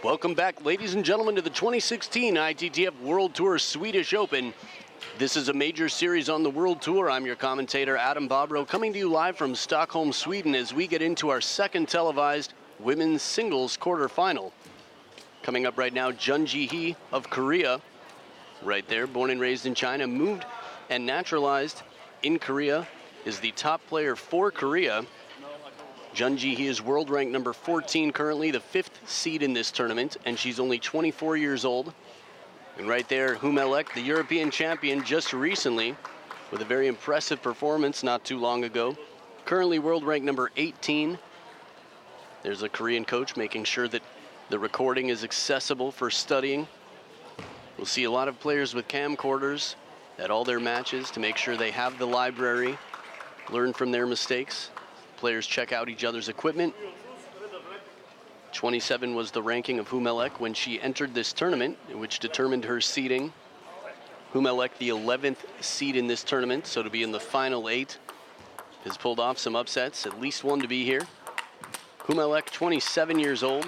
Welcome back, ladies and gentlemen, to the 2016 ITTF World Tour Swedish Open. This is a major series on the World Tour. I'm your commentator, Adam Bobrow, coming to you live from Stockholm, Sweden, as we get into our second televised women's singles quarterfinal. Coming up right now, Jihee of Korea, right there, born and raised in China, moved and naturalized in Korea, is the top player for Korea. Jihee is world rank number 14 currently, the 5th seed in this tournament, and she's only 24 years old. And right there, Melek, the European champion just recently, with a very impressive performance not too long ago. Currently world rank number 18. There's a Korean coach making sure that the recording is accessible for studying. We'll see a lot of players with camcorders at all their matches to make sure they have the library, learn from their mistakes. Players check out each other's equipment. 27 was the ranking of Melek when she entered this tournament, which determined her seeding. Melek, the 11th seed in this tournament, so to be in the final 8, has pulled off some upsets, at least one to be here. Melek, 27 years old.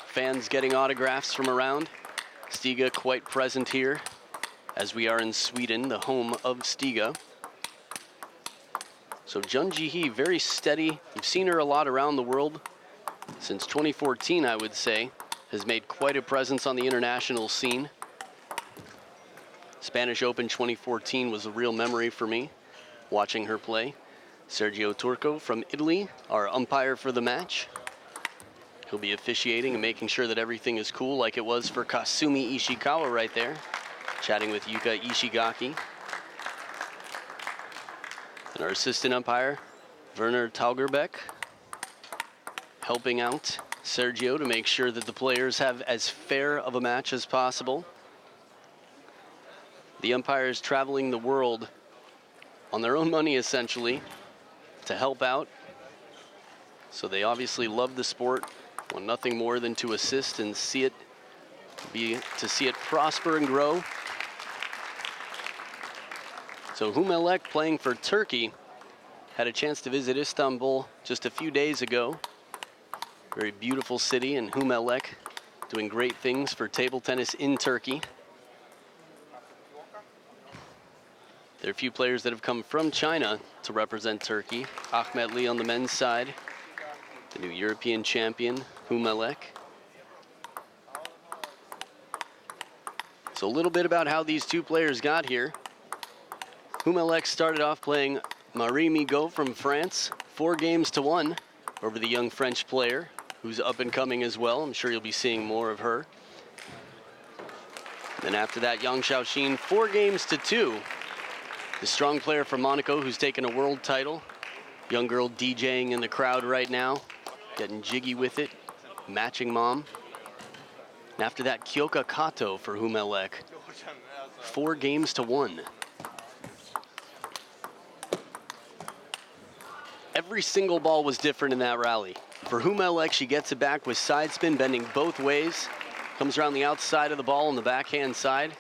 Fans getting autographs from around. Stiga quite present here, as we are in Sweden, the home of Stiga. So Jihee, very steady. You've seen her a lot around the world. Since 2014, I would say, has made quite a presence on the international scene. Spanish Open 2014 was a real memory for me, watching her play. Sergio Turco from Italy, our umpire for the match. He'll be officiating and making sure that everything is cool, like it was for Kasumi Ishikawa right there, chatting with Yuka Ishigaki. And our assistant umpire, Werner Taugerbeck, helping out Sergio to make sure that the players have as fair of a match as possible. The umpires traveling the world on their own money, essentially, to help out. So they obviously love the sport, want nothing more than to assist and see it prosper and grow. So Melek, playing for Turkey, had a chance to visit Istanbul just a few days ago. Very beautiful city, and Melek doing great things for table tennis in Turkey. There are a few players that have come from China to represent Turkey. Ahmet Lee on the men's side, the new European champion, Melek. So a little bit about how these two players got here. Melek started off playing Marie Migaud from France, 4-1 over the young French player, who's up and coming as well. I'm sure you'll be seeing more of her. Then after that, Yang Shaoxin, 4-2. The strong player from Monaco who's taken a world title. Young girl DJing in the crowd right now, getting jiggy with it, matching mom. And after that, Kyoka Kato for Melek, 4-1. Every single ball was different in that rally. For Melek, she gets it back with side spin, bending both ways. Comes around the outside of the ball on the backhand side.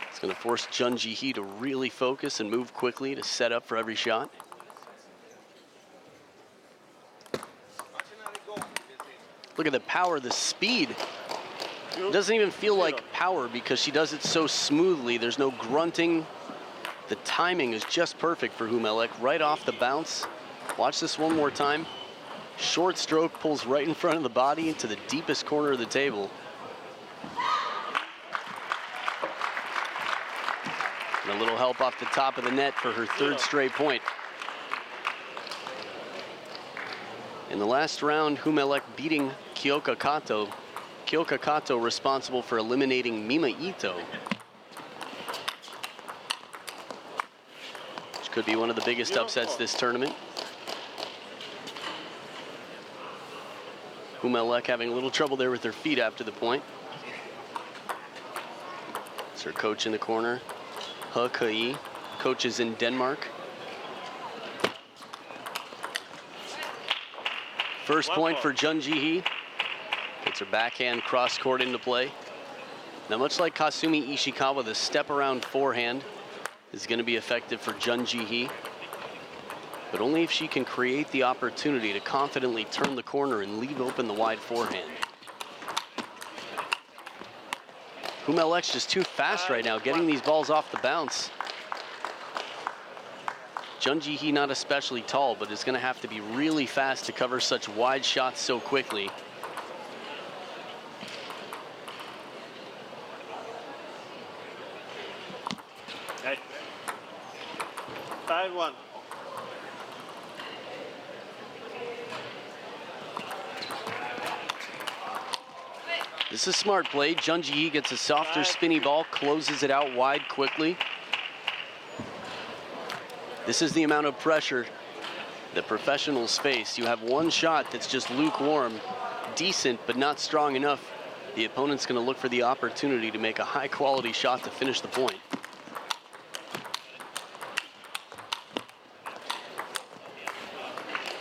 It's going to force Jihee to really focus and move quickly to set up for every shot. Look at the power, the speed. It doesn't even feel like power because she does it so smoothly. There's no grunting. The timing is just perfect for Melek, right off the bounce. Watch this one more time. Short stroke, pulls right in front of the body into the deepest corner of the table. And a little help off the top of the net for her 3rd straight point. In the last round, Melek beating Kyoka Kato. Kyoka Kato responsible for eliminating Mima Ito, which could be one of the biggest upsets this tournament. Melek having a little trouble there with her feet after the point. It's her coach in the corner, He Kai, coach is in Denmark. First point for Jihee. Gets her backhand cross court into play. Now, much like Kasumi Ishikawa, the step around forehand is going to be effective for Jihee. but only if she can create the opportunity to confidently turn the corner and leave open the wide forehand. Melek's just too fast right now, getting these balls off the bounce. Jihee not especially tall, but is going to have to be really fast to cover such wide shots so quickly. Okay. 5-1. This is smart play. Jihee gets a softer spinny ball, closes it out wide quickly. This is the amount of pressure that professionals face. You have one shot that's just lukewarm, decent, but not strong enough. The opponent's going to look for the opportunity to make a high-quality shot to finish the point.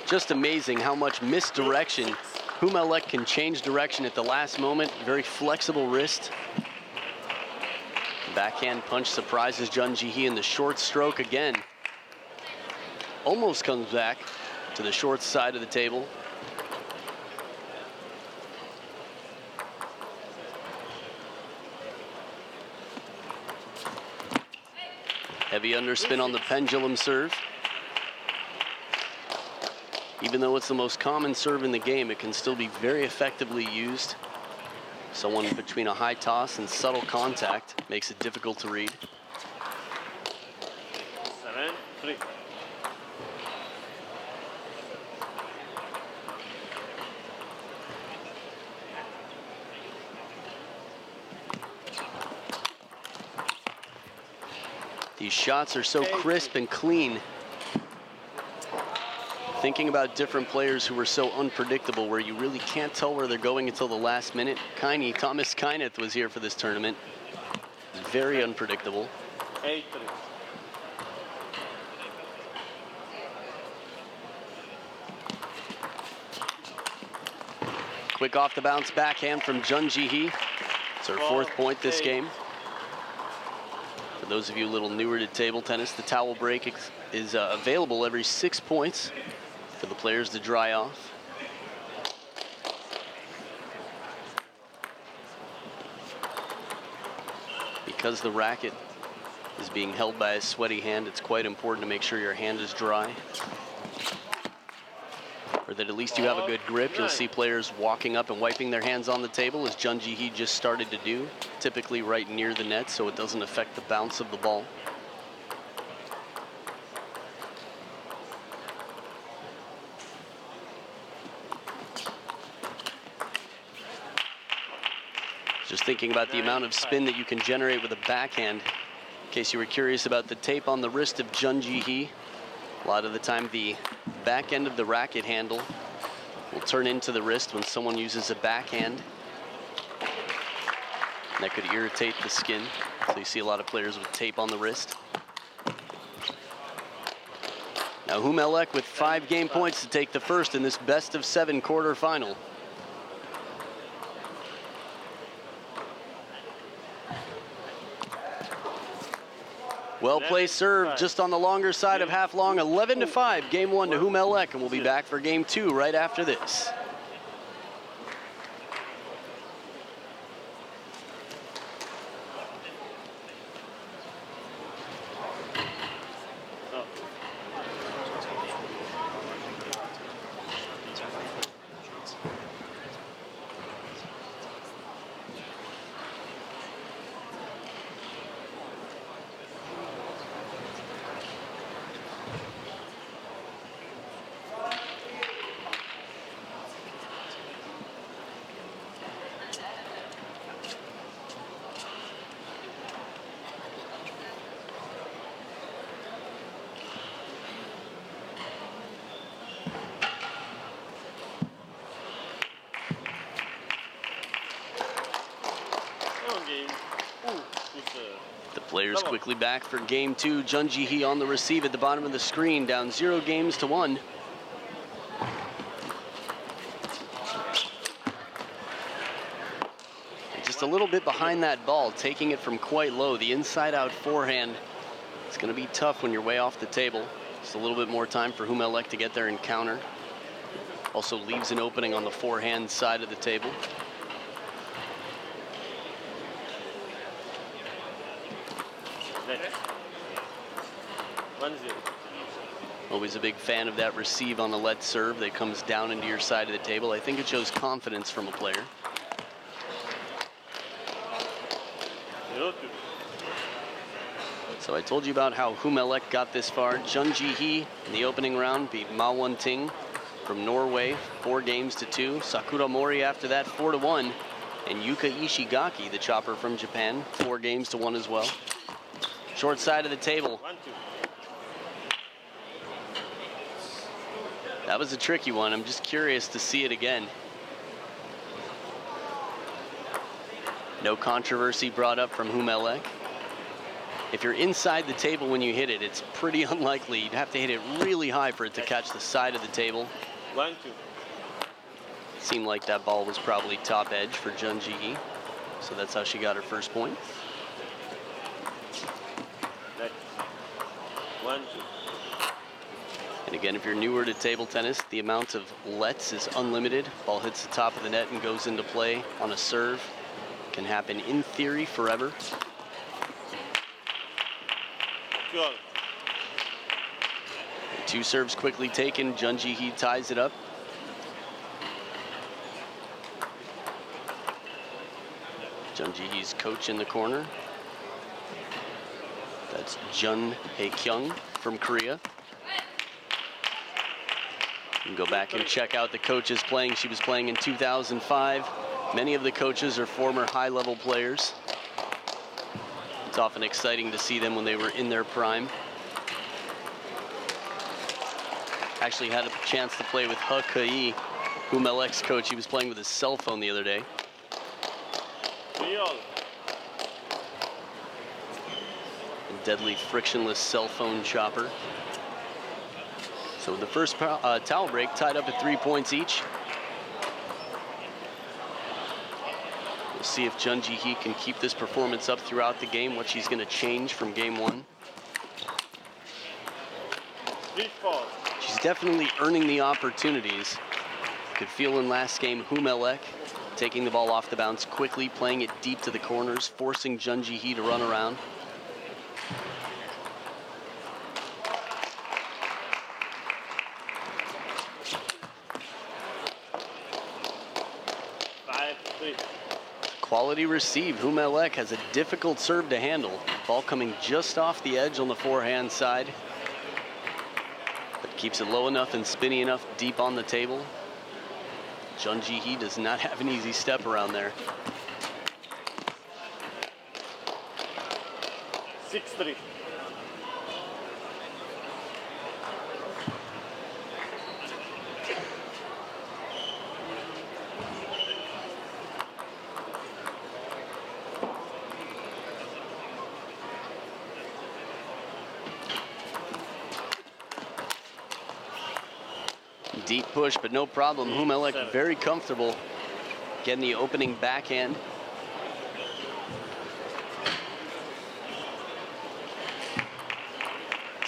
Just amazing how much misdirection Melek can change direction at the last moment. Very flexible wrist. Backhand punch surprises Jihee in the short stroke again. Almost comes back to the short side of the table. Heavy underspin on the pendulum serve. Even though it's the most common serve in the game, it can still be very effectively used. Someone between a high toss and subtle contact makes it difficult to read. 7-3. These shots are so crisp and clean. Thinking about different players who were so unpredictable, where you really can't tell where they're going until the last minute. Thomas Kyneth was here for this tournament. Very unpredictable. 8-3. Quick off the bounce backhand from Jihee. It's her fourth point this game. For those of you a little newer to table tennis, the towel break is available every 6 points for the players to dry off. Because the racket is being held by a sweaty hand, it's quite important to make sure your hand is dry, or that at least you have a good grip. You'll see players walking up and wiping their hands on the table, as Jihee just started to do, typically right near the net, so it doesn't affect the bounce of the ball. Just thinking about the amount of spin that you can generate with a backhand. In case you were curious about the tape on the wrist of Jihee, a lot of the time the back end of the racket handle will turn into the wrist when someone uses a backhand. That could irritate the skin, so you see a lot of players with tape on the wrist. Now Melek with 5 game points to take the first in this best-of-7 quarterfinal. Well-placed serve, just on the longer side of half long. 11-5, game 1 to Melek, and we'll be back for game 2 right after this. The players quickly back for game 2. Jihee on the receive at the bottom of the screen, down 0 games to 1. Just a little bit behind that ball, taking it from quite low. The inside-out forehand, it's going to be tough when you're way off the table. Just a little bit more time for Melek to get there and counter. Also leaves an opening on the forehand side of the table. 1-0. Always a big fan of that receive on the let serve that comes down into your side of the table. I think it shows confidence from a player. 0-2. So I told you about how Melek got this far. Jihee in the opening round beat Ma Won-ting from Norway 4-2. Sakura Mori after that 4-1. And Yuka Ishigaki, the chopper from Japan, 4-1 as well. Short side of the table. 1-2. That was a tricky one. I'm just curious to see it again. No controversy brought up from Melek. If you're inside the table when you hit it, it's pretty unlikely. You'd have to hit it really high for it to catch the side of the table. 1-2. Seemed like that ball was probably top edge for Jihee. So that's how she got her first point. Next. 1-2. And again, if you're newer to table tennis, the amount of lets is unlimited. Ball hits the top of the net and goes into play on a serve. Can happen in theory forever. 2-all. 2 serves quickly taken. Jihee ties it up. Jihee's coach in the corner. That's Jun Hae-kyung from Korea. You can go back and check out the coaches playing. She was playing in 2005. Many of the coaches are former high-level players. It's often exciting to see them when they were in their prime. Actually had a chance to play with He Kei, Melek's coach. He was playing with his cell phone the other day. 3-all. A deadly frictionless cell phone chopper. So the first towel break tied up at 3 points each. We'll see if Jihee can keep this performance up throughout the game, what she's going to change from game 1. 3-4. She's definitely earning the opportunities. Could feel in last game Melek taking the ball off the bounce quickly, playing it deep to the corners, forcing Jihee to run around. Quality receive. Melek has a difficult serve to handle. Ball coming just off the edge on the forehand side. But keeps it low enough and spinny enough deep on the table. Jihee does not have an easy step around there. 6-3. Deep push, but no problem. Melek very comfortable getting the opening backhand.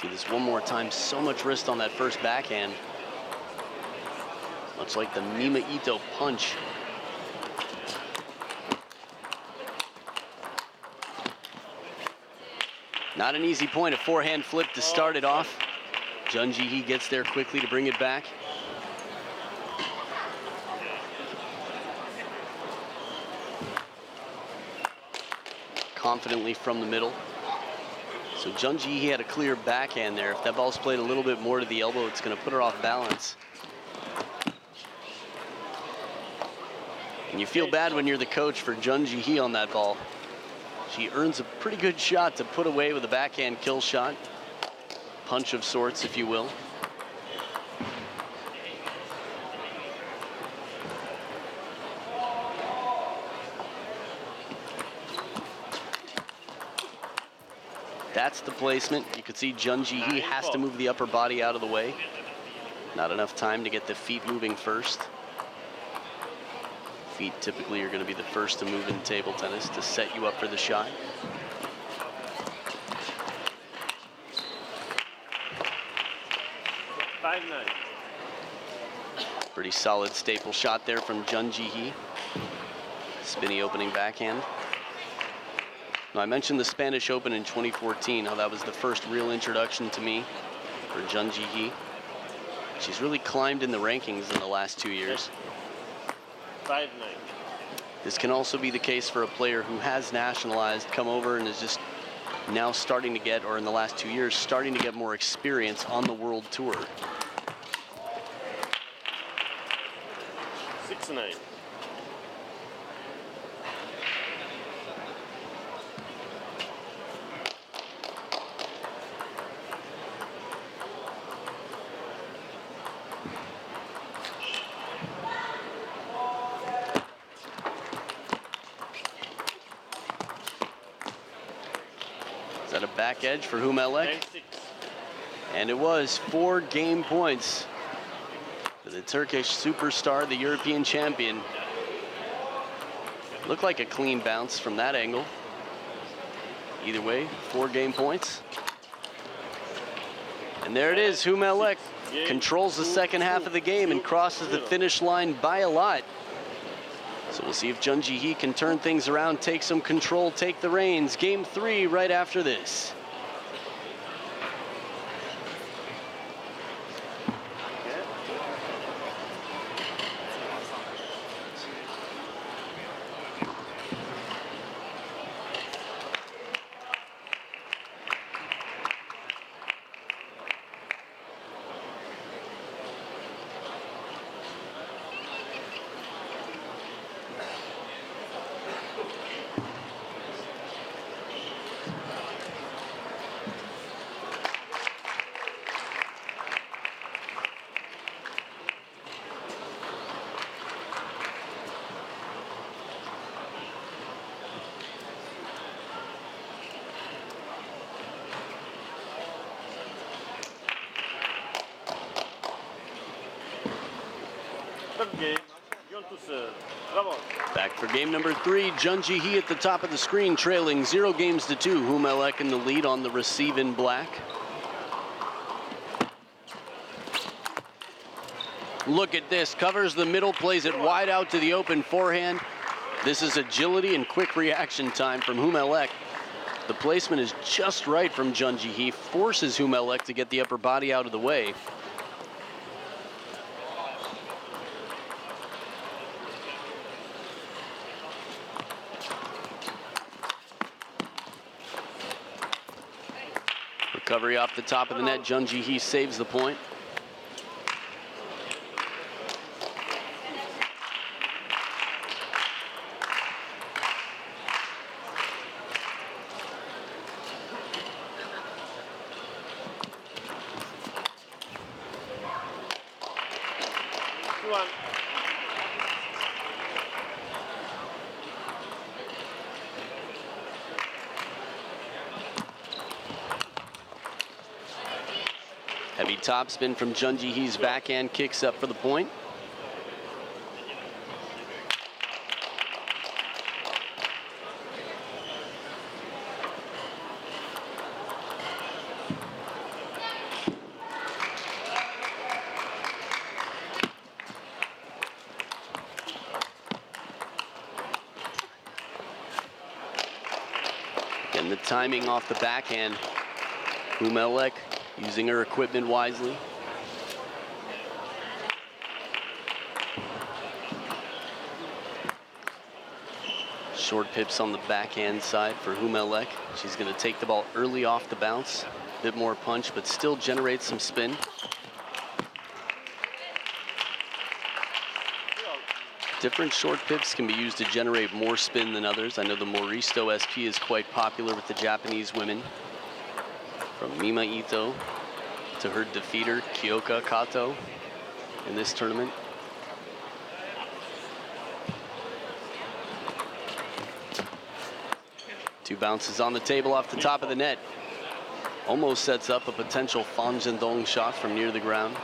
See this one more time. So much wrist on that first backhand. Much like the Mima Ito punch. Not an easy point, a forehand flip to start it off. Jihee gets there quickly to bring it back. Confidently from the middle. So Jihee had a clear backhand there. If that ball's played a little bit more to the elbow, it's going to put her off balance. And you feel bad when you're the coach for Jihee on that ball. She earns a pretty good shot to put away with a backhand kill shot. Punch of sorts, if you will. That's the placement. You could see Jihee has to move the upper body out of the way. Not enough time to get the feet moving first. Feet typically are going to be the first to move in table tennis to set you up for the shot. Pretty solid staple shot there from Jihee. Spinny opening backhand. Now, I mentioned the Spanish Open in 2014, how that was the first real introduction to me for Jeon Jihee. She's really climbed in the rankings in the last 2 years. 5-9. This can also be the case for a player who has nationalized, come over and is just now starting to get, or in the last 2 years, starting to get more experience on the world tour. 6-9. Is that a back edge for Melek? 9-6. And it was 4 game points for the Turkish superstar, the European champion. Looked like a clean bounce from that angle. Either way, 4 game points. And there it is, Melek controls the second half of the game and crosses the finish line by a lot. So we'll see if Jeon Jihee can turn things around, take some control, take the reins. Game 3 right after this. Third game, JEON to serve. Bravo. Back for game number 3, Jeon Jihee at the top of the screen, trailing 0 games to 2. Melek in the lead on the receive in black. Look at this, covers the middle, plays it wide out to the open forehand. This is agility and quick reaction time from Melek. The placement is just right from Jeon Jihee, forces Melek to get the upper body out of the way. Recovery off the top of the net, Jeon Jihee saves the point. Heavy topspin from Jeon Jihee's backhand, kicks up for the point. Again, the timing off the backhand. Melek using her equipment wisely. Short pips on the backhand side for Melek. She's going to take the ball early off the bounce. A bit more punch, but still generates some spin. Different short pips can be used to generate more spin than others. I know the Moristo SP is quite popular with the Japanese women. From Mima Ito to her defeater, Kyoka Kato, in this tournament. Two bounces on the table off the top of the net. Almost sets up a potential Fan Zhendong shot from near the ground.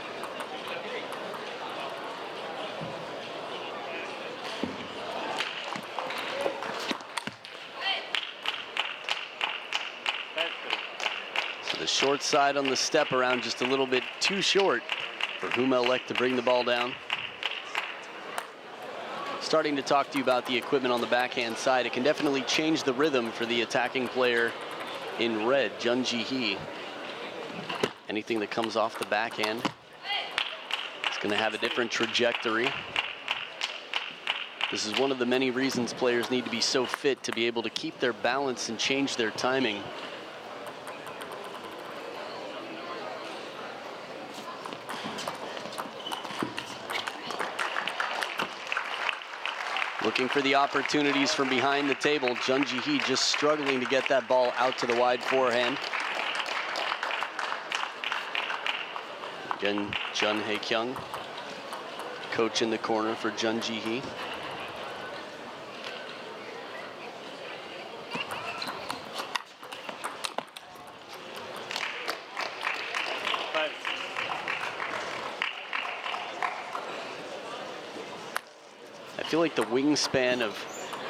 The short side on the step around, just a little bit too short for Melek to bring the ball down. starting to talk to you about the equipment on the backhand side. It can definitely change the rhythm for the attacking player in red, Jihee. Anything that comes off the backhand is going to have a different trajectory. This is one of the many reasons players need to be so fit, to be able to keep their balance and change their timing. Looking for the opportunities from behind the table. Jihee just struggling to get that ball out to the wide forehand. Again, Jihee, coach in the corner for Jihee. I feel like the wingspan of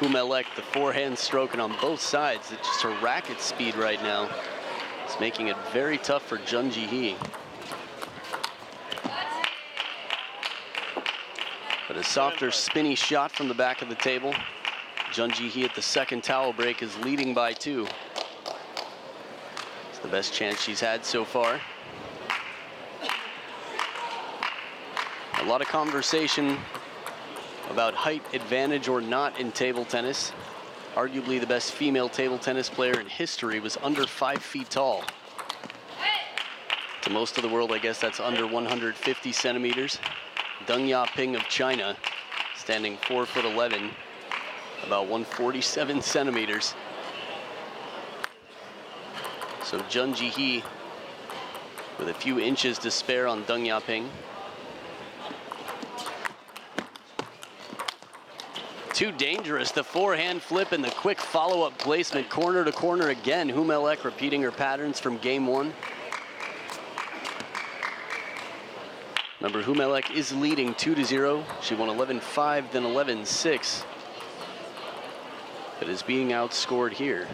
Melek, the forehand stroking on both sides, it's just her racket speed right now. It's making it very tough for Jihee. But a softer, spinny shot from the back of the table. Jihee at the second towel break is leading by 2. It's the best chance she's had so far. A lot of conversation about height advantage or not in table tennis. Arguably the best female table tennis player in history was under 5 feet tall. To most of the world, I guess that's under 150 centimeters. Deng Yaping of China, standing 4'11", about 147 centimeters. So Jihee with a few inches to spare on Deng Yaping. Too dangerous, the forehand flip and the quick follow-up placement, corner to corner again. Melek repeating her patterns from game 1. Remember, Melek is leading 2-0. She won 11-5, then 11-6. But is being outscored here.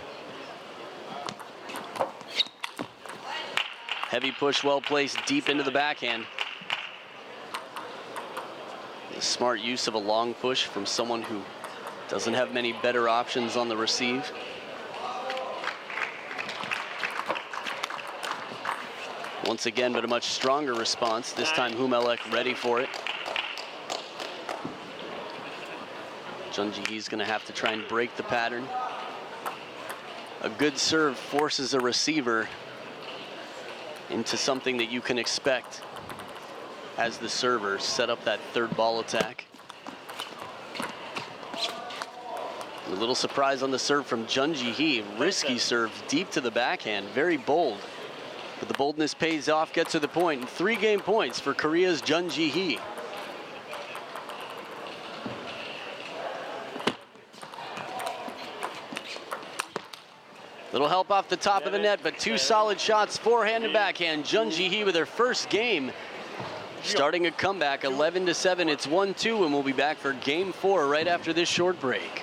Heavy push, well placed, deep into the backhand. A smart use of a long push from someone who doesn't have many better options on the receive. Once again, but a much stronger response. This time, Melek ready for it. Jihee's going to have to try and break the pattern. A good serve forces a receiver into something that you can expect as the server set up that third ball attack. A little surprise on the serve from Jihee. Risky serve deep to the backhand, very bold. But the boldness pays off, gets to the point, and 3 game points for Korea's Jihee. Little help off the top of the net, but 2 solid shots, forehand and backhand. Jihee with her first game, starting a comeback, 11-7. It's 1-2, and we'll be back for game 4 right after this short break.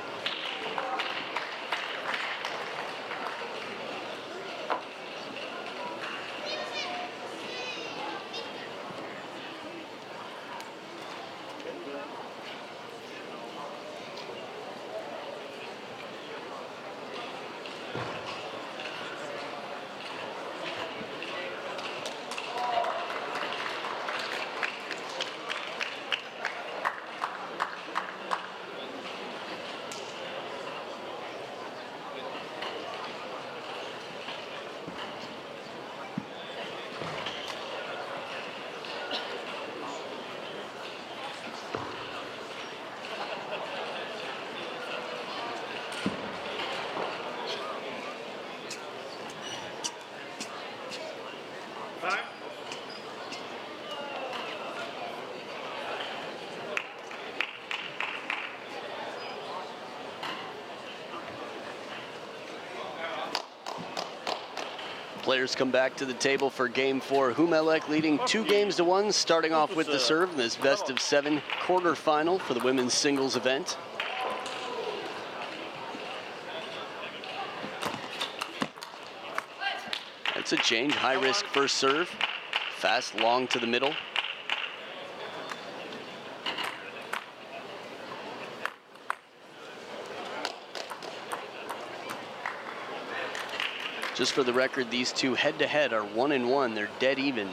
Players come back to the table for game 4. Melek leading 2-1, starting off with the serve in this best of 7 quarterfinal for the women's singles event. It's a change, high risk first serve, fast long to the middle. Just for the record, these two head-to-head are 1-1. They're dead even.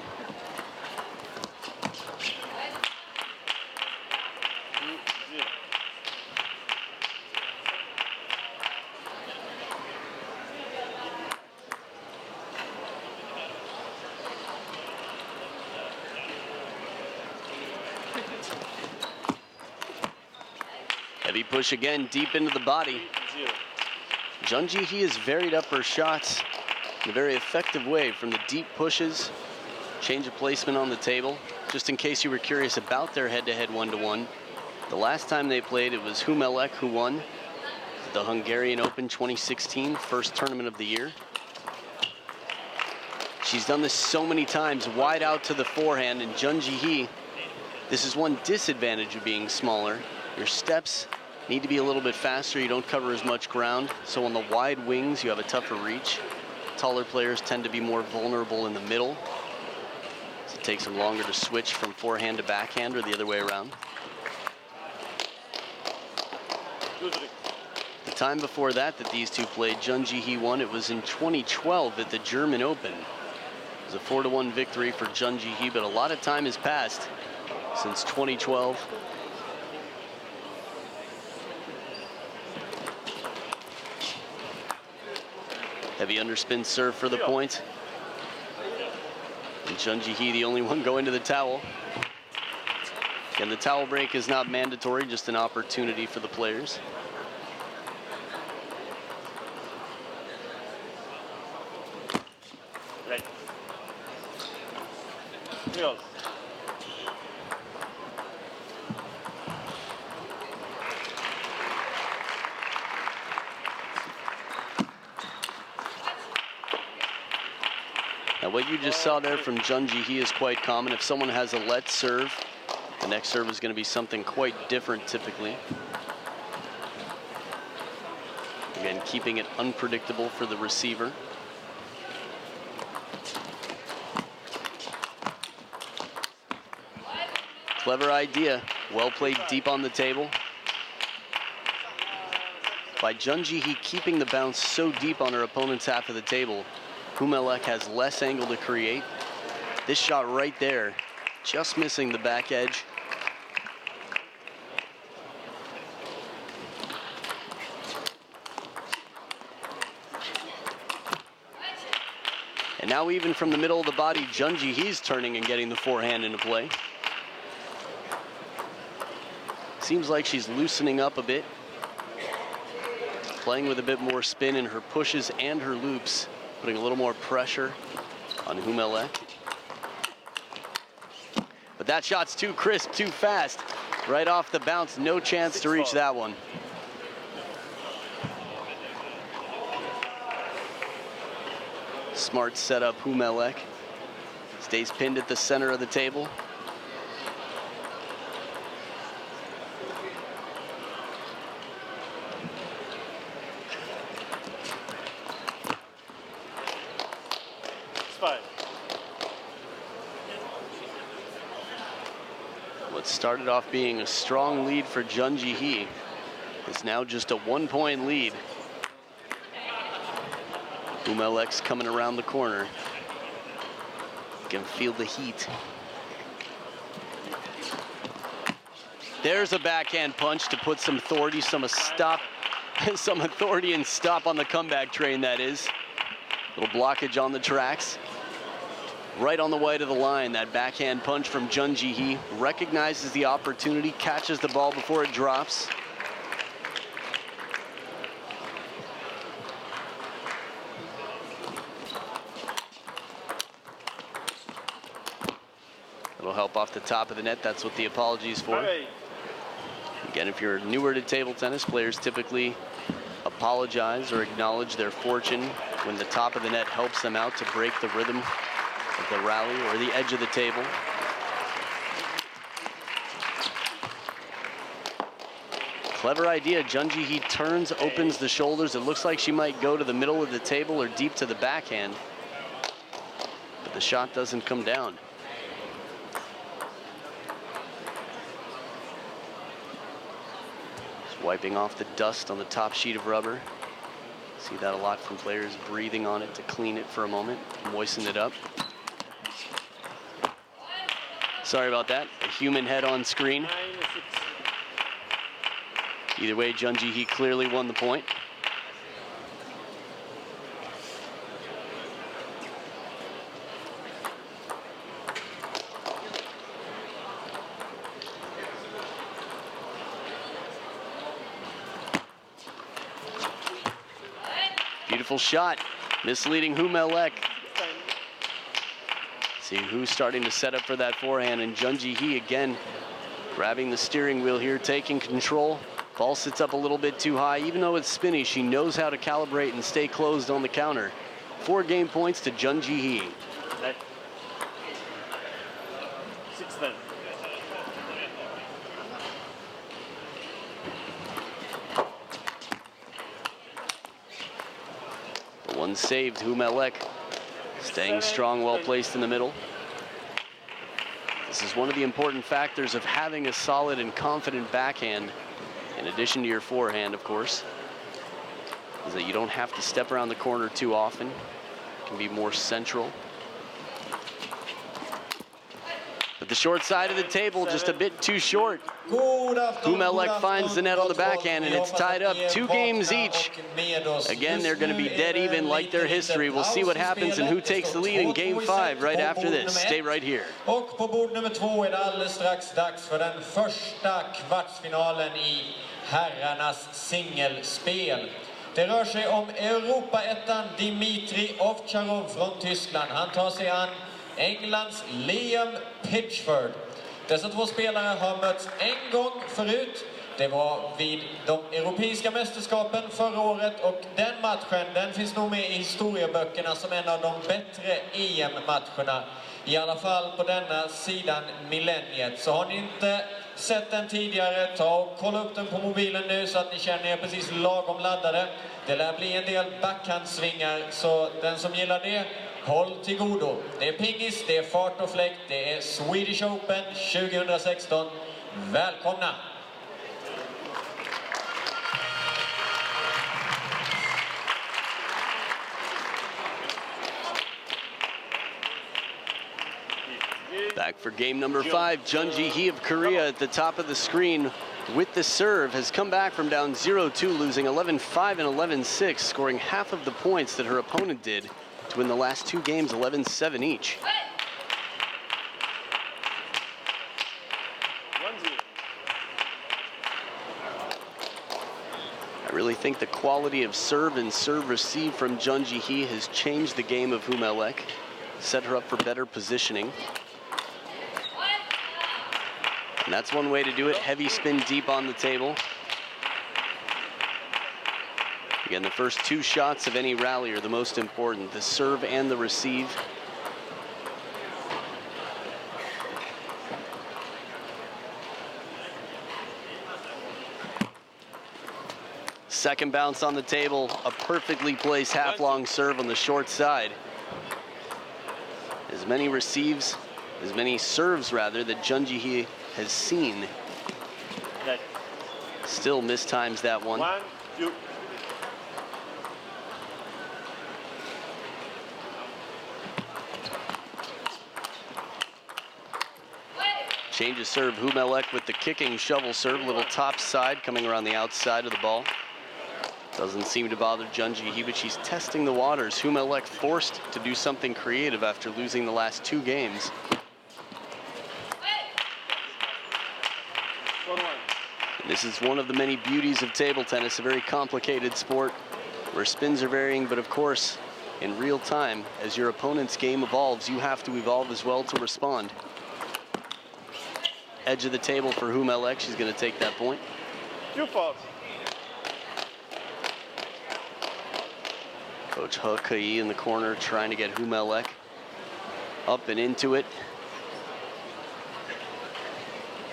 Heavy push again, deep into the body. Jihee has varied up her shots in a very effective way, from the deep pushes, change of placement on the table. Just in case you were curious about their head-to-head 1-1, the last time they played, it was Melek who won the Hungarian Open 2016, first tournament of the year. She's done this so many times, wide out to the forehand, and Jihee, this is one disadvantage of being smaller. Your steps need to be a little bit faster. You don't cover as much ground. So on the wide wings, you have a tougher reach. Taller players tend to be more vulnerable in the middle. So it takes them longer to switch from forehand to backhand or the other way around. The time before that these two played, Jihee won. It was in 2012 at the German Open. It was a 4-1 victory for Jihee, but a lot of time has passed since 2012. Heavy underspin serve for the point. And Jihee, the only one going to the towel. Again, the towel break is not mandatory, just an opportunity for the players. Right. Now, what you just saw there from Jihee is quite common. If someone has a let serve, the next serve is going to be something quite different typically. Again, keeping it unpredictable for the receiver. Clever idea. Well played deep on the table. By Jihee keeping the bounce so deep on her opponent's half of the table, Melek has less angle to create. This shot right there, just missing the back edge. And now even from the middle of the body, Jihee's turning and getting the forehand into play. Seems like she's loosening up a bit, playing with a bit more spin in her pushes and her loops, putting a little more pressure on Melek. But that shot's too crisp, too fast. Right off the bounce, no chance to reach that one. Smart setup, Melek. Stays pinned at the center of the table. What started off being a strong lead for Jihee is now just a 1-point lead. Melek's coming around the corner. You can feel the heat. There's a backhand punch to put some authority, some authority and stop on the comeback train, that is. Little blockage on the tracks. Right on the way to the line, that backhand punch from Jihee. Recognizes the opportunity, catches the ball before it drops. It'll help off the top of the net. That's what the apology is for. Again, if you're newer to table tennis, players typically apologize or acknowledge their fortune when the top of the net helps them out to break the rhythm of the rally or the edge of the table. Clever idea. Jihee turns, opens the shoulders. It looks like she might go to the middle of the table or deep to the backhand, but the shot doesn't come down. Just wiping off the dust on the top sheet of rubber. See that a lot from players, breathing on it to clean it for a moment, moisten it up. Sorry about that, a human head on screen. 9-6. Either way, Jihee clearly won the point. Beautiful shot, misleading Melek. See who's starting to set up for that forehand, and Jihee again grabbing the steering wheel here, taking control. Ball sits up a little bit too high. Even though it's spinny, she knows how to calibrate and stay closed on the counter. 4 game points to Jihee. 6-10. One saved, Melek. Staying strong, well placed in the middle. This is one of the important factors of having a solid and confident backhand, in addition to your forehand, of course, is that you don't have to step around the corner too often. It can be more central. But the short side of the table just a bit too short. Melek finds the net on the backhand, and it's tied up 2 games each. Again, they're going to be dead even like their history. We'll see what happens and who takes the lead in game 5 right after this. Stay right here. Och på bord nummer 2 är det alldeles strax dags för den första kvartsfinalen i herrarnas singelspel. Det rör sig om Europaettan Dimitri Ovtcharov från Tyskland. Han tar sig an Englands Liam Pitchford. Dessa 2 spelare har mötts en gång förut. Det var vid de europeiska mästerskapen förra året, och den matchen, den finns nog med i historieböckerna som en av de bättre EM-matcherna. I alla fall på denna sidan millenniet. Så har ni inte sett den tidigare, ta och kolla upp den på mobilen nu så att ni känner er precis lagom laddade. Det lär bli en del backhandsvingar, så den som gillar det, håll till godo. Det är pingis, det är fart och fläkt, det är Swedish Open 2016. Välkomna! Back for game number 5, Jihee of Korea at the top of the screen with the serve, has come back from down 0-2, losing 11-5 and 11-6, scoring half of the points that her opponent did to win the last 2 games 11-7 each. I really think the quality of serve and serve receive from Jihee has changed the game of Melek, set her up for better positioning. And that's one way to do it, heavy spin deep on the table. Again, the first 2 shots of any rally are the most important, the serve and the receive. Second bounce on the table, a perfectly placed half-long serve on the short side. As many serves rather, that Jihee has seen. Still mistimes that one. 1-2. Change of serve, Melek with the kicking shovel serve, little top side coming around the outside of the ball. Doesn't seem to bother Jihee, but she's testing the waters. Melek forced to do something creative after losing the last 2 games. And this is one of the many beauties of table tennis, a very complicated sport where spins are varying, but of course, in real time, as your opponent's game evolves, you have to evolve as well to respond. Edge of the table for Melek, she's going to take that point. 2 faults. Coach Jihee in the corner trying to get Melek up and into it.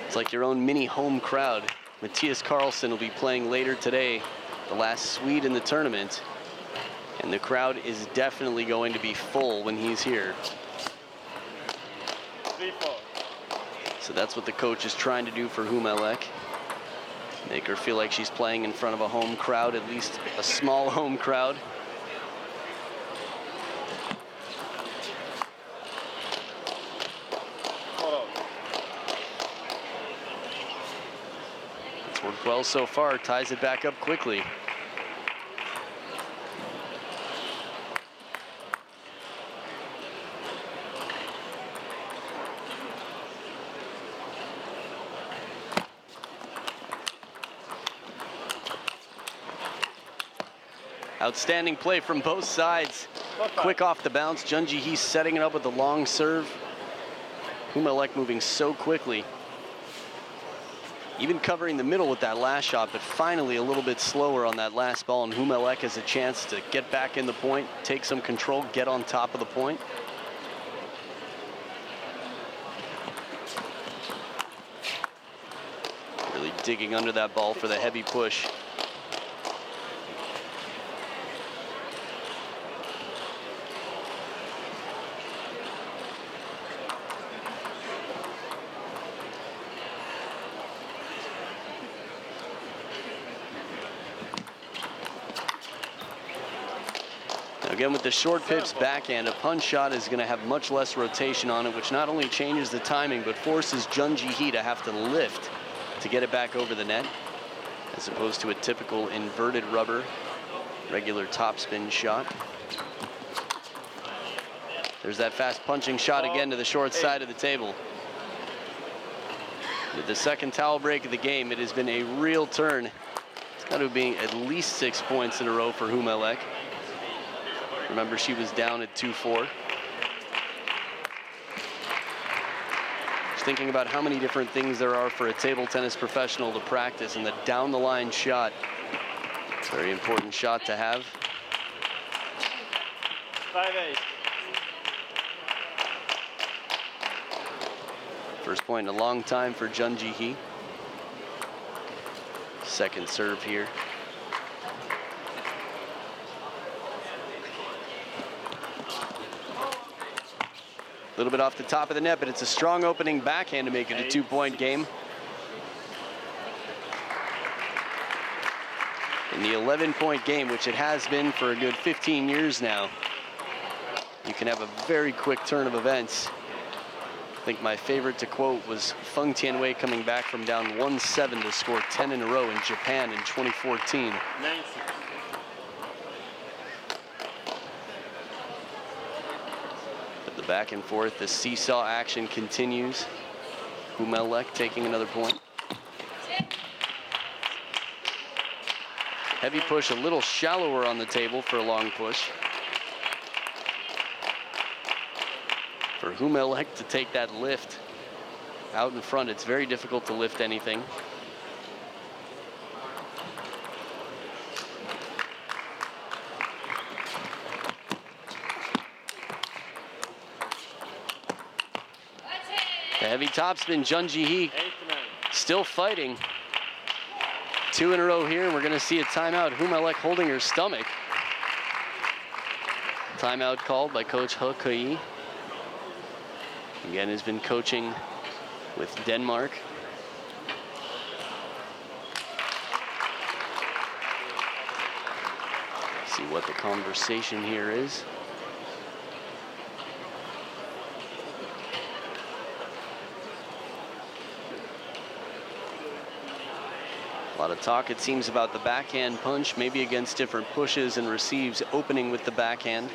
It's like your own mini home crowd. Matthias Carlsen will be playing later today, the last Swede in the tournament. And the crowd is definitely going to be full when he's here. 3 faults. So that's what the coach is trying to do for Melek. Make her feel like she's playing in front of a home crowd, at least a small home crowd. It's worked well so far, ties it back up quickly. Outstanding play from both sides. Quick off the bounce. Jihee setting it up with the long serve. Melek moving so quickly. Even covering the middle with that last shot, but finally a little bit slower on that last ball, and Melek has a chance to get back in the point, take some control, get on top of the point. Really digging under that ball for the heavy push. Again, with the short pips backhand, a punch shot is going to have much less rotation on it, which not only changes the timing, but forces Jihee to have to lift to get it back over the net, as opposed to a typical inverted rubber, regular topspin shot. There's that fast punching shot again to the short side of the table. With the second towel break of the game, it has been a real turn. It's got to be at least 6 points in a row for Melek. Remember, she was down at 2-4. Just thinking about how many different things there are for a table tennis professional to practice, and the down the line shot, very important shot to have. 5-8. First point in a long time for Jihee. Second serve here. A little bit off the top of the net, but it's a strong opening backhand to make it a 2-point game. In the 11-point game, which it has been for a good 15 years now, you can have a very quick turn of events. I think my favorite to quote was Feng Tianwei coming back from down 1-7 to score 10 in a row in Japan in 2014. 9-6. Back and forth, the seesaw action continues. Melek taking another point. Heavy push, a little shallower on the table for a long push. For Melek to take that lift out in front, it's very difficult to lift anything. The heavy topspin, Jihee still fighting. 2 in a row here, and we're going to see a timeout. Melek holding her stomach. Timeout called by Coach He Kui. Again, has been coaching with Denmark. See what the conversation here is. A lot of talk, it seems, about the backhand punch, maybe against different pushes and receives, opening with the backhand.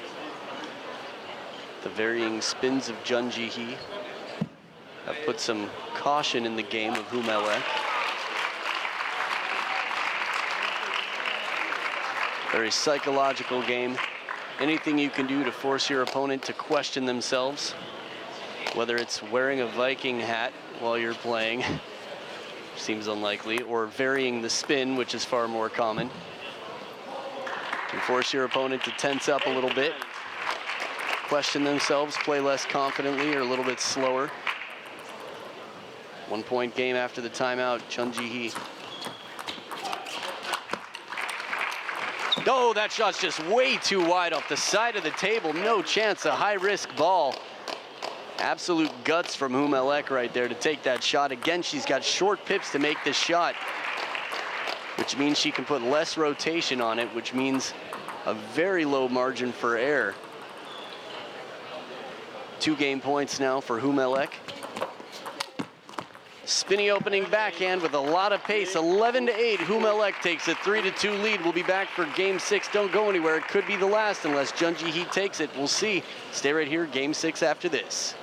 The varying spins of Jihee have put some caution in the game of Melek. Very psychological game. Anything you can do to force your opponent to question themselves, whether it's wearing a Viking hat while you're playing, seems unlikely, or varying the spin, which is far more common. Can force your opponent to tense up a little bit, question themselves, play less confidently or a little bit slower. 1-point game after the timeout, Jihee. Oh, that shot's just way too wide off the side of the table. No chance, a high-risk ball. Absolute guts from Melek right there to take that shot. Again, she's got short pips to make this shot. which means she can put less rotation on it, which means a very low margin for error. 2 game points now for Melek. Spinny opening backhand with a lot of pace, 11-8. Melek takes a 3-2 lead. We'll be back for game 6. Don't go anywhere. It could be the last unless Jihee takes it. We'll see. Stay right here. Game 6 after this.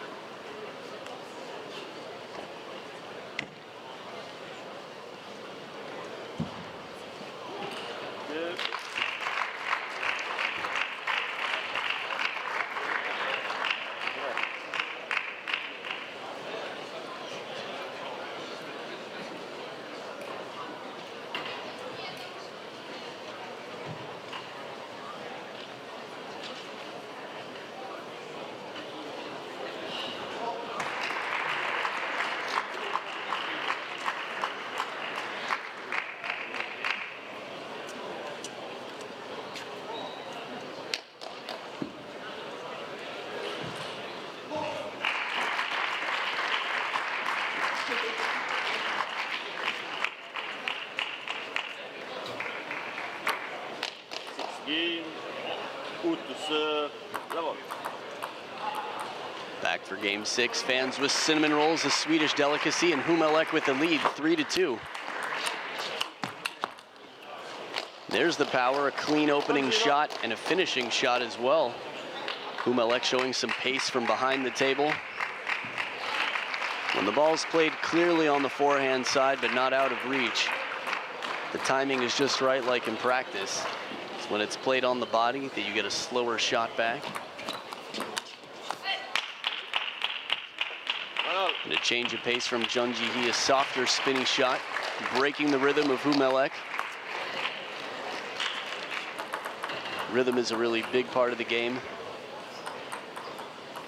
Back for game 6. Fans with cinnamon rolls, a Swedish delicacy, and Melek with the lead, 3-2. There's the power, a clean opening shot and a finishing shot as well. Melek showing some pace from behind the table. When the ball's played clearly on the forehand side, but not out of reach, the timing is just right, like in practice. It's when it's played on the body that you get a slower shot back. And a change of pace from Jihee, a softer spinning shot, breaking the rhythm of Melek. Rhythm is a really big part of the game.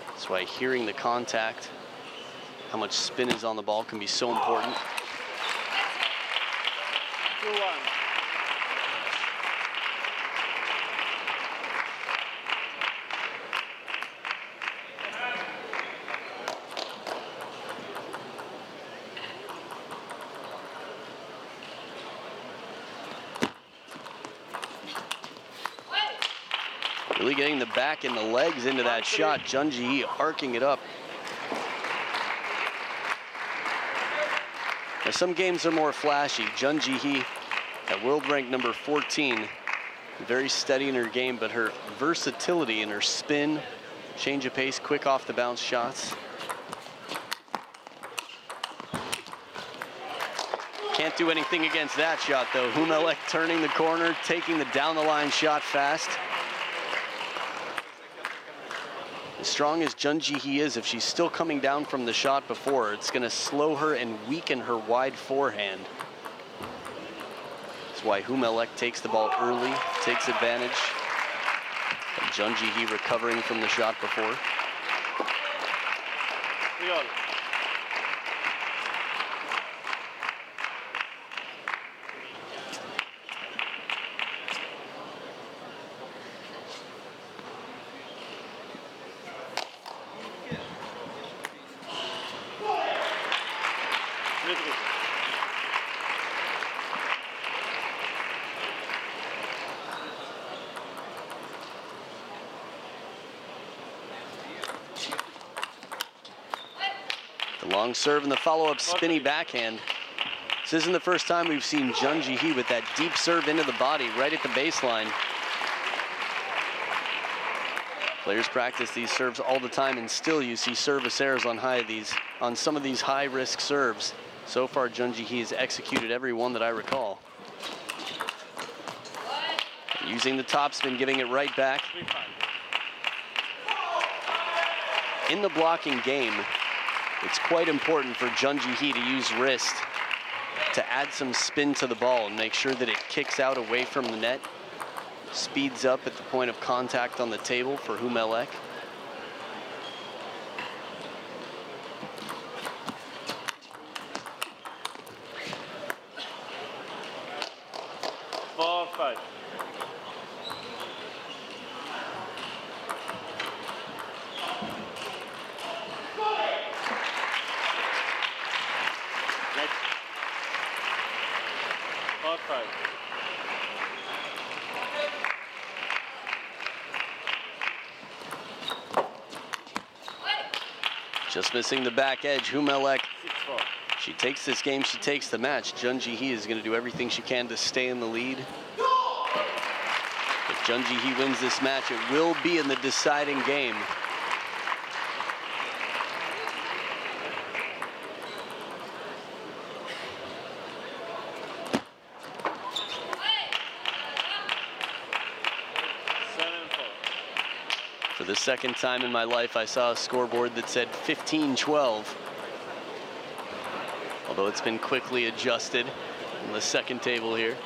That's why hearing the contact, how much spin is on the ball, can be so important. 2-1. Really getting the back and the legs into that shot. Jihee arcing it up. Now some games are more flashy. Jihee at world rank number 14, very steady in her game, but her versatility in her spin, change of pace, quick off the bounce shots. Can't do anything against that shot though. Melek turning the corner, taking the down the line shot fast. As strong as Jihee is, if she's still coming down from the shot before, it's going to slow her and weaken her wide forehand. That's why Melek takes the ball early, takes advantage. And Jihee recovering from the shot before. The long serve and the follow-up spinny backhand. This isn't the first time we've seen Jihee with that deep serve into the body right at the baseline. Players practice these serves all the time, and still you see service errors on some of these high-risk serves. So far, Jihee has executed every one that I recall. Using the topspin, giving it right back. In the blocking game, it's quite important for Jihee to use wrist to add some spin to the ball and make sure that it kicks out away from the net. Speeds up at the point of contact on the table for Melek. Part 5. Just missing the back edge. Melek. 6-4. She takes this game, she takes the match. Jihee is going to do everything she can to stay in the lead. If Jihee wins this match, it will be in the deciding game. For the second time in my life, I saw a scoreboard that said 15-12. Although it's been quickly adjusted on the second table here.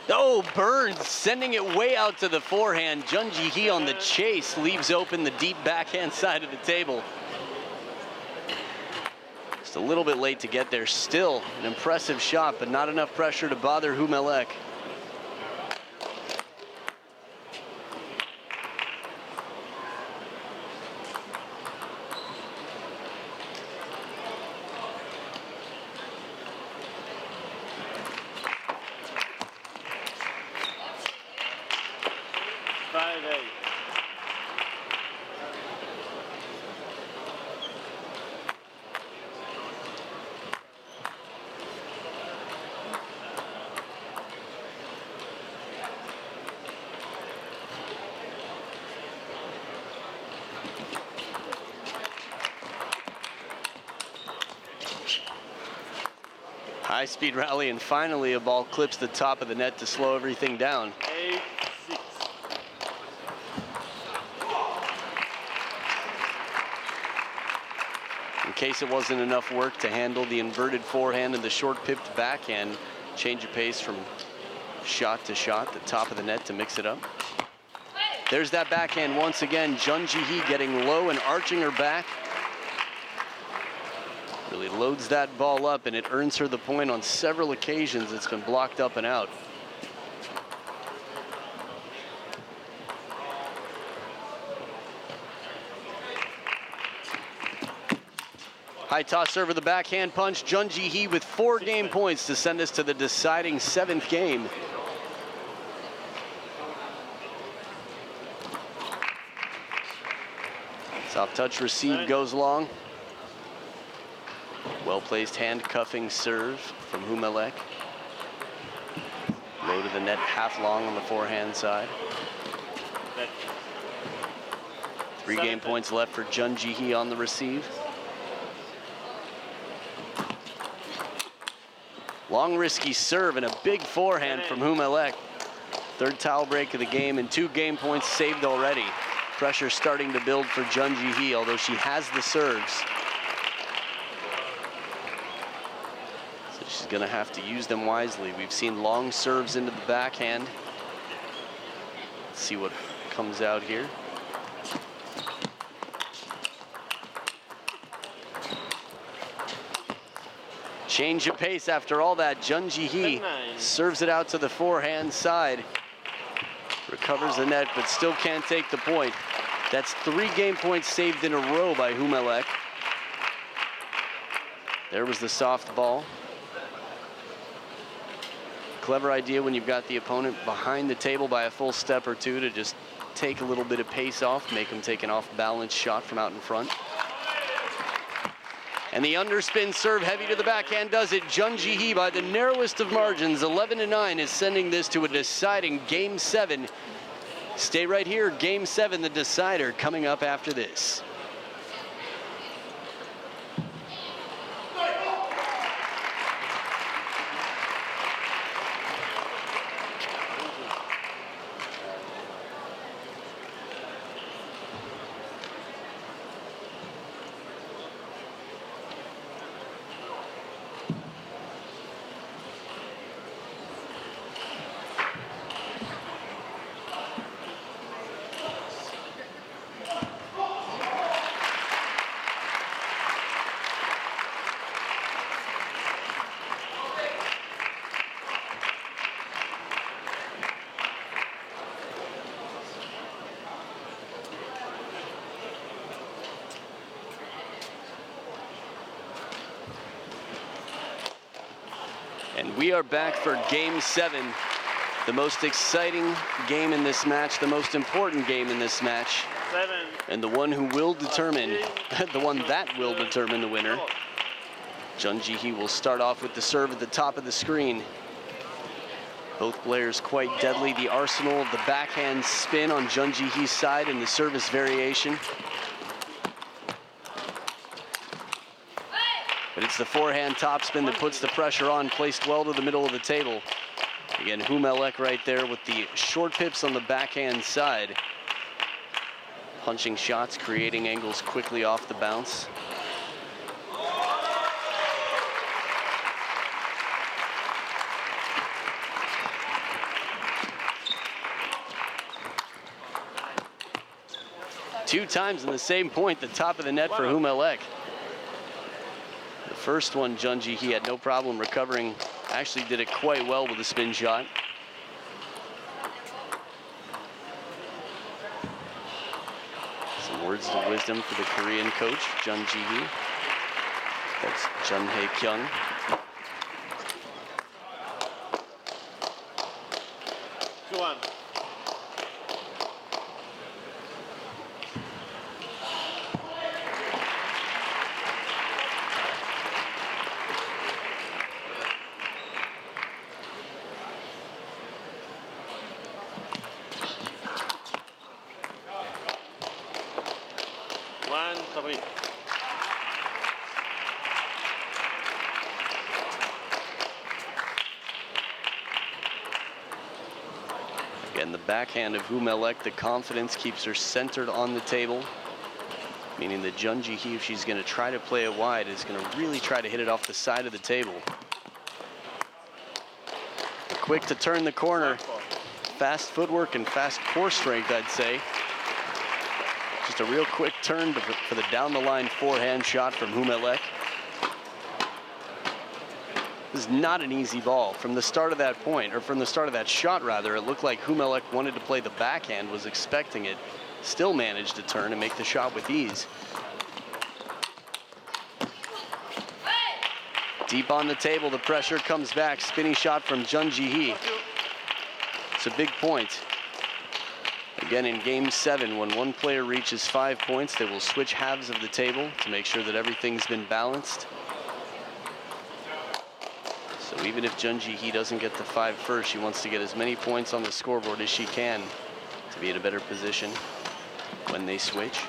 Oh, Burns sending it way out to the forehand. Jihee on the chase leaves open the deep backhand side of the table. Just a little bit late to get there. Still an impressive shot, but not enough pressure to bother Melek. High-speed rally, and finally a ball clips the top of the net to slow everything down. 8-6. In case it wasn't enough work to handle the inverted forehand and the short-pipped backhand, change of pace from shot to shot, the top of the net to mix it up. There's that backhand once again. Jihee getting low and arching her back. Really loads that ball up, and it earns her the point on several occasions. It's been blocked up and out. High toss serve with the backhand punch. Jihee with 4 game points to send us to the deciding 7th game. Soft touch receive goes long. Well-placed handcuffing serve from Melek. Low to the net, half long on the forehand side. 3 game points left for Jihee on the receive. Long risky serve and a big forehand from Melek. 3rd towel break of the game and 2 game points saved already. Pressure starting to build for Jihee, although she has the serves. She's gonna have to use them wisely. We've seen long serves into the backhand. Let's see what comes out here. Change of pace after all that. Jihee serves it out to the forehand side. Recovers the net, but still can't take the point. That's 3 game points saved in a row by Melek. There was the soft ball. Clever idea when you've got the opponent behind the table by a full step or two to just take a little bit of pace off, make them take an off-balance shot from out in front. And the underspin serve heavy to the backhand does it. Jihee by the narrowest of margins, 11-9, is sending this to a deciding Game 7. Stay right here, Game 7, the decider, coming up after this. And we are back for Game 7, the most exciting game in this match, the most important game in this match, 7. and the one who will determine, the one that will determine the winner. Jihee will start off with the serve at the top of the screen. Both players quite deadly. The arsenal of the backhand spin on Jihee's side and the service variation. But it's the forehand topspin that puts the pressure on, placed well to the middle of the table. Again, Melek right there with the short pips on the backhand side. Punching shots, creating angles quickly off the bounce. Two times in the same point, the top of the net for Melek. The first one, Jihee had no problem recovering. Actually did it quite well with a spin shot. Some words of wisdom for the Korean coach, Jihee. That's Jihee Kyung. Again, the backhand of Melek, the confidence keeps her centered on the table, meaning that Jihee, if she's going to try to play it wide, is going to really try to hit it off the side of the table. Quick to turn the corner. Fast footwork and fast core strength, I'd say. Just a real quick turn for the down-the-line forehand shot from Melek. This is not an easy ball. From the start of that point, or from the start of that shot rather, it looked like Melek wanted to play the backhand, was expecting it, still managed to turn and make the shot with ease. Deep on the table, the pressure comes back. Spinning shot from Jihee. It's a big point. Again, in Game 7, when one player reaches 5 points, they will switch halves of the table to make sure that everything's been balanced. So even if Jihee doesn't get to 5 first, she wants to get as many points on the scoreboard as she can to be in a better position when they switch.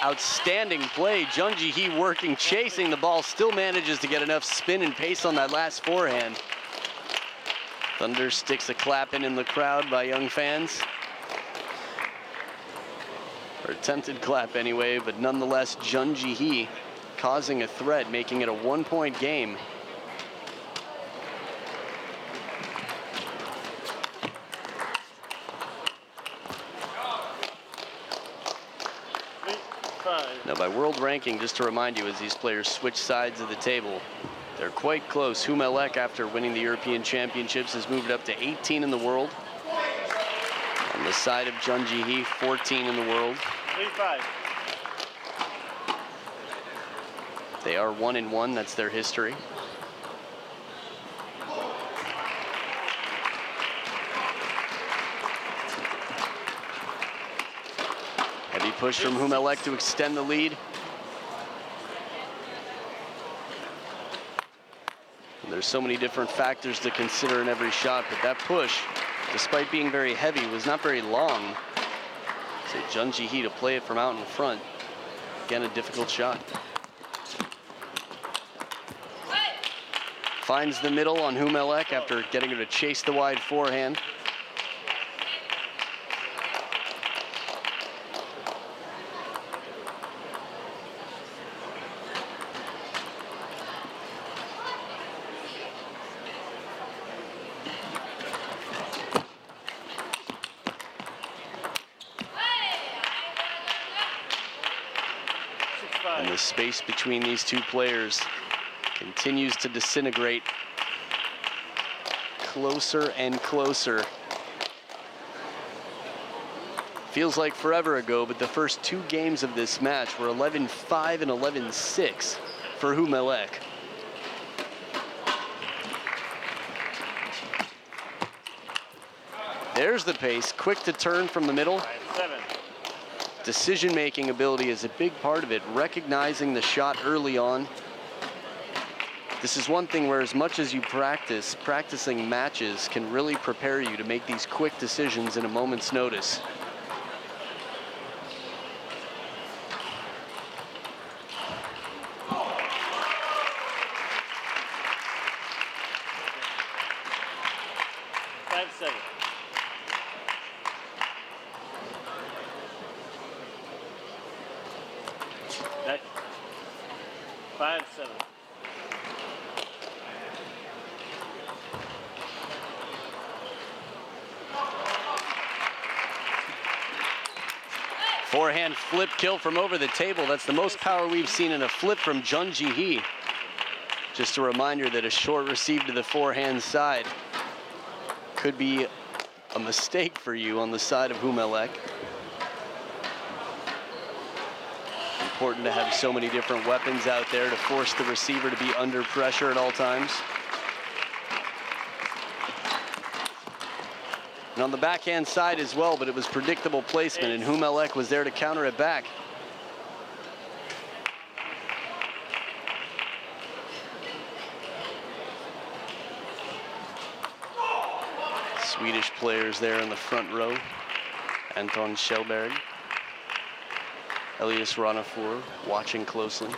Outstanding play. Jihee working, chasing the ball, still manages to get enough spin and pace on that last forehand. Thunder sticks a clap in the crowd by young fans. Or attempted clap anyway, but nonetheless, Jihee causing a threat, making it a 1-point game. Now, by world ranking, just to remind you, as these players switch sides of the table, they're quite close. Melek, after winning the European Championships, has moved up to 18 in the world. On the side of Jihee, 14 in the world. 3-5. They are 1-1. That's their history. Heavy push from Melek to extend the lead. And there's so many different factors to consider in every shot, but that push, despite being very heavy, was not very long. So Jihee to play it from out in front. Again, a difficult shot. Finds the middle on Melek after getting her to chase the wide forehand. And the space between these two players continues to disintegrate closer and closer. Feels like forever ago, but the first 2 games of this match were 11-5 and 11-6 for Melek. There's the pace, quick to turn from the middle. 5-7. Decision-making ability is a big part of it, recognizing the shot early on. This is one thing where as much as you practicing matches can really prepare you to make these quick decisions in a moment's notice. Back. 5-7. Forehand flip kill from over the table. That's the most power we've seen in a flip from Jihee. Just a reminder that a short receive to the forehand side could be a mistake for you on the side of Melek. Important to have so many different weapons out there to force the receiver to be under pressure at all times. And on the backhand side as well, but it was predictable placement, and Melek was there to counter it back. Swedish players there in the front row. Anton Kjellberg, Elias Ranafur watching closely.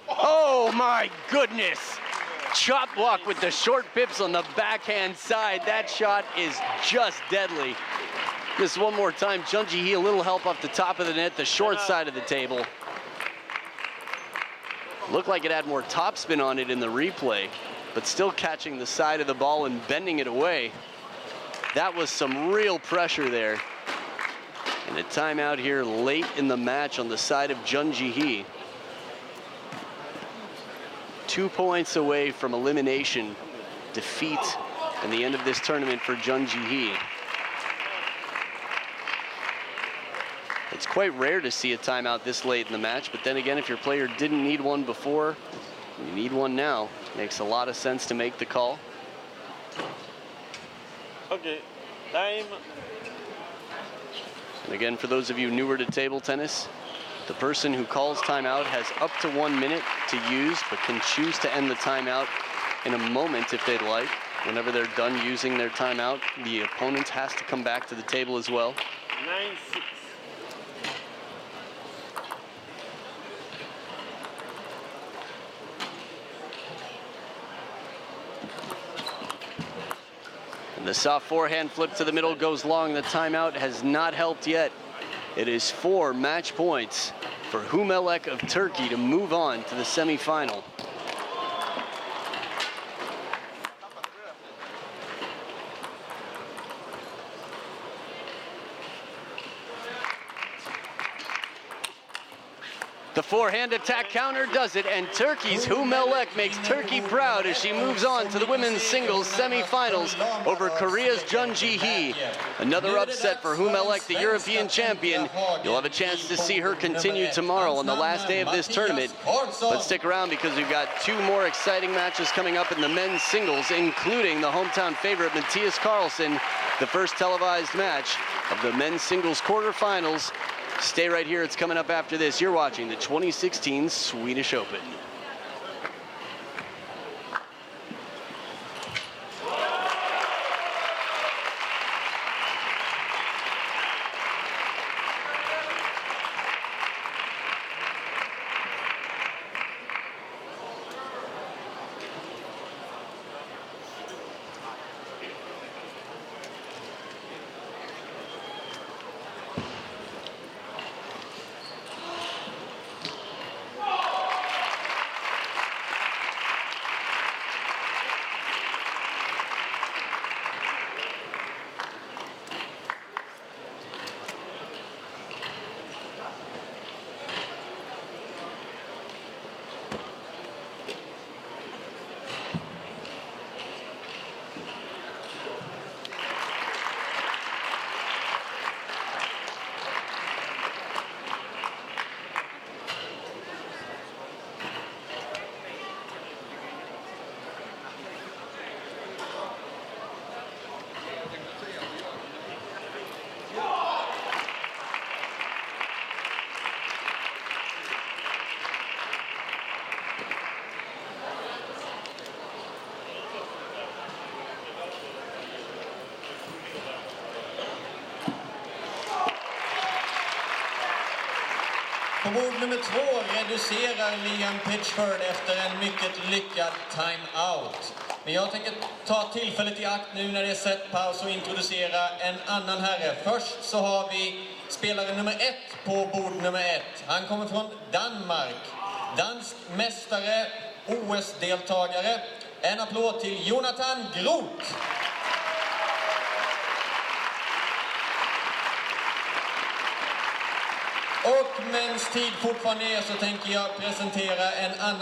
Oh my goodness! Chop block with the short pips on the backhand side. That shot is just deadly. This one more time, Jihee, a little help off the top of the net, the short side of the table. Looked like it had more topspin on it in the replay, but still catching the side of the ball and bending it away. That was some real pressure there. And a timeout here late in the match on the side of Jihee. 2 points away from elimination, defeat, and the end of this tournament for Jihee. It's quite rare to see a timeout this late in the match, but then again, if your player didn't need one before, you need one now. Makes a lot of sense to make the call. Okay, time. And again, for those of you newer to table tennis, the person who calls timeout has up to 1 minute to use, but can choose to end the timeout in a moment if they'd like. Whenever they're done using their timeout, the opponent has to come back to the table as well. 9-6. And the soft forehand flip to the middle goes long. The timeout has not helped yet. It is 4 match points for Melek of Turkey to move on to the semifinal. The forehand attack counter does it, and Turkey's Melek makes Turkey proud as she moves on to the women's singles semifinals over Korea's Jihee. Another upset for Melek, the European champion. You'll have a chance to see her continue tomorrow on the last day of this tournament. But stick around because we've got 2 more exciting matches coming up in the men's singles, including the hometown favorite Matthias Carlsen, the first televised match of the men's singles quarterfinals. Stay right here, it's coming up after this. You're watching the 2016 Swedish Open. På bord nummer 2 reducerar Liam Pitchford efter en mycket lyckad time-out. Men jag tänker ta tillfället i akt nu när det är setpaus och introducera en annan herre. Först så har vi spelare nummer 1 på bord nummer 1. Han kommer från Danmark. Dansk mästare, OS-deltagare. En applåd till Jonathan Groth. Och medan tid fortfarande är så tänker jag presentera en annan